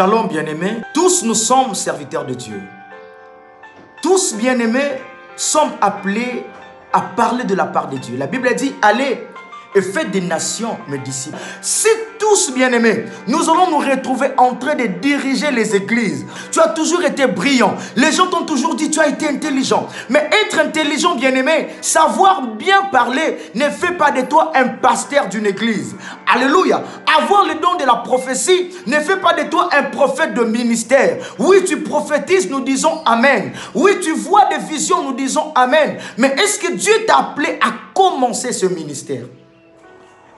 Shalom bien-aimés, tous nous sommes serviteurs de Dieu. Tous bien-aimés sommes appelés à parler de la part de Dieu. La Bible dit, allez et faites des nations mes disciples. Si tous bien-aimés, nous allons nous retrouver en train de diriger les églises. Tu as toujours été brillant. Les gens t'ont toujours dit, tu as été intelligent. Mais être intelligent, bien-aimé, savoir bien parler, ne fait pas de toi un pasteur d'une église. Alléluia. Avoir le don de la prophétie ne fait pas de toi un prophète de ministère. Oui, tu prophétises, nous disons Amen. Oui, tu vois des visions, nous disons Amen. Mais est-ce que Dieu t'a appelé à commencer ce ministère?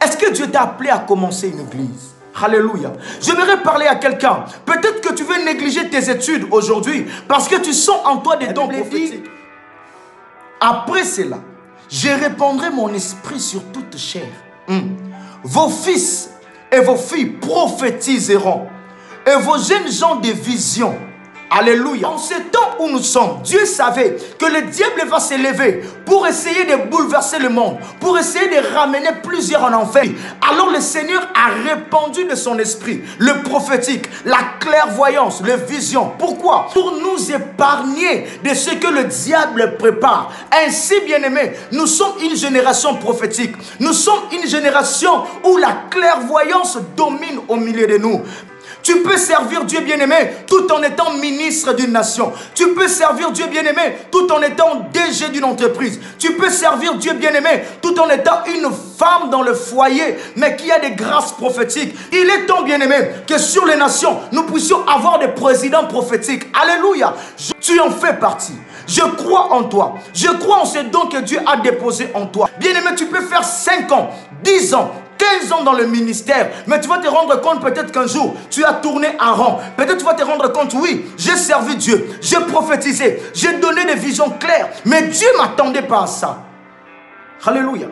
Est-ce que Dieu t'a appelé à commencer une église? Alléluia. J'aimerais parler à quelqu'un. Peut-être que tu veux négliger tes études aujourd'hui parce que tu sens en toi des dons prophétiques. Après cela, je répandrai mon esprit sur toute chair. Vos fils et vos filles prophétiseront et vos jeunes gens des visions. Alléluia. En ce temps où nous sommes, Dieu savait que le diable va s'élever pour essayer de bouleverser le monde, pour essayer de ramener plusieurs en enfer. Alors le Seigneur a répandu de son esprit le prophétique, la clairvoyance, les visions. Pourquoi? Pour nous épargner de ce que le diable prépare. Ainsi, bien-aimés, nous sommes une génération prophétique. Nous sommes une génération où la clairvoyance domine au milieu de nous. Tu peux servir Dieu bien-aimé tout en étant ministre d'une nation. Tu peux servir Dieu bien-aimé tout en étant DG d'une entreprise. Tu peux servir Dieu bien-aimé tout en étant une femme dans le foyer, mais qui a des grâces prophétiques. Il est temps bien-aimé que sur les nations, nous puissions avoir des présidents prophétiques. Alléluia. Tu en fais partie. Je crois en toi. Je crois en ce don que Dieu a déposé en toi. Bien-aimé, tu peux faire 5 ans, 10 ans, 15 ans dans le ministère, mais tu vas te rendre compte peut-être qu'un jour, tu as tourné en rond. Peut-être tu vas te rendre compte, oui, j'ai servi Dieu, j'ai prophétisé, j'ai donné des visions claires, mais Dieu ne m'attendait pas à ça. Alléluia.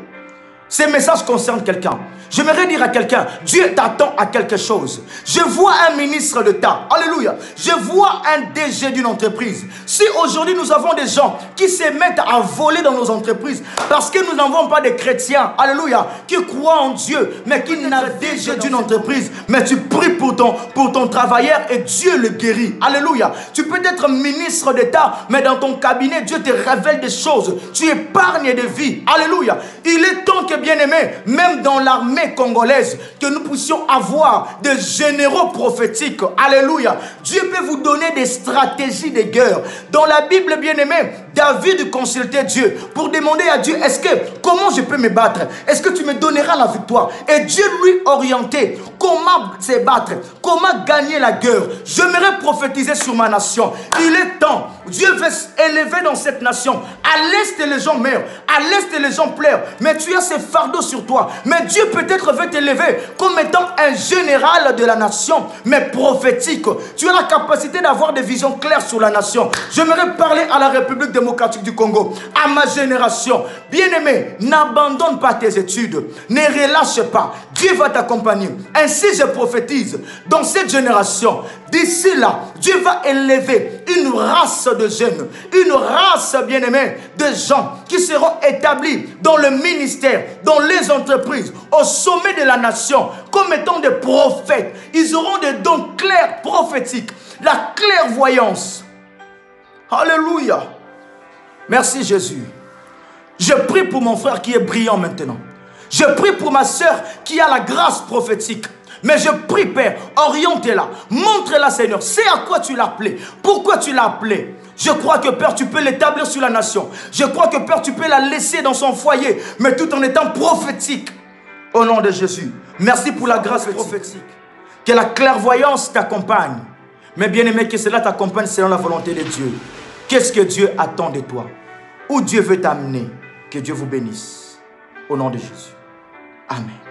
Ces messages concernent quelqu'un. J'aimerais dire à quelqu'un, Dieu t'attend à quelque chose. Je vois un ministre d'État. Alléluia. Je vois un DG d'une entreprise. Si aujourd'hui nous avons des gens qui se mettent à voler dans nos entreprises parce que nous n'avons pas de chrétiens, alléluia, qui croient en Dieu, mais qui n'a DG d'une entreprise, mais tu pries pour ton travailleur et Dieu le guérit. Alléluia. Tu peux être ministre d'État, mais dans ton cabinet, Dieu te révèle des choses. Tu épargnes des vies. Alléluia. Il est temps que, bien-aimé, même dans l'armée congolaise, que nous puissions avoir des généraux prophétiques. Alléluia. Dieu peut vous donner des stratégies de guerre. Dans la Bible, bien-aimé, David consultait Dieu pour demander à Dieu, comment je peux me battre? Est-ce que tu me donneras la victoire? Et Dieu lui orientait comment se battre, comment gagner la guerre. J'aimerais prophétiser sur ma nation. Il est temps. Dieu veut s'élever dans cette nation. À l'est, les gens meurent. À l'est, les gens pleurent. Mais tu as ce fardeau sur toi. Mais Dieu peut-être veut t'élever comme étant un général de la nation, mais prophétique. Tu as la capacité d'avoir des visions claires sur la nation. J'aimerais parler à la République démocratique du Congo, à ma génération. Bien-aimé, n'abandonne pas tes études. Ne relâche pas. Dieu va t'accompagner. Ainsi, je prophétise dans cette génération. D'ici là, Dieu va élever une race de jeunes, une race, bien-aimée, de gens qui seront établis dans le ministère, dans les entreprises, au sommet de la nation, comme étant des prophètes. Ils auront des dons clairs prophétiques, la clairvoyance. Alléluia. Merci Jésus. Je prie pour mon frère qui est brillant maintenant. Je prie pour ma soeur qui a la grâce prophétique. Mais je prie, Père, oriente-la, montre-la, Seigneur. C'est à quoi tu l'as appelé. Pourquoi tu l'as appelé? Je crois que, Père, tu peux l'établir sur la nation. Je crois que, Père, tu peux la laisser dans son foyer, mais tout en étant prophétique. Au nom de Jésus. Merci pour la grâce prophétique. Que la clairvoyance t'accompagne. Mais bien aimé, que cela t'accompagne selon la volonté de Dieu. Qu'est-ce que Dieu attend de toi? Où Dieu veut t'amener? Que Dieu vous bénisse. Au nom de Jésus. Amen.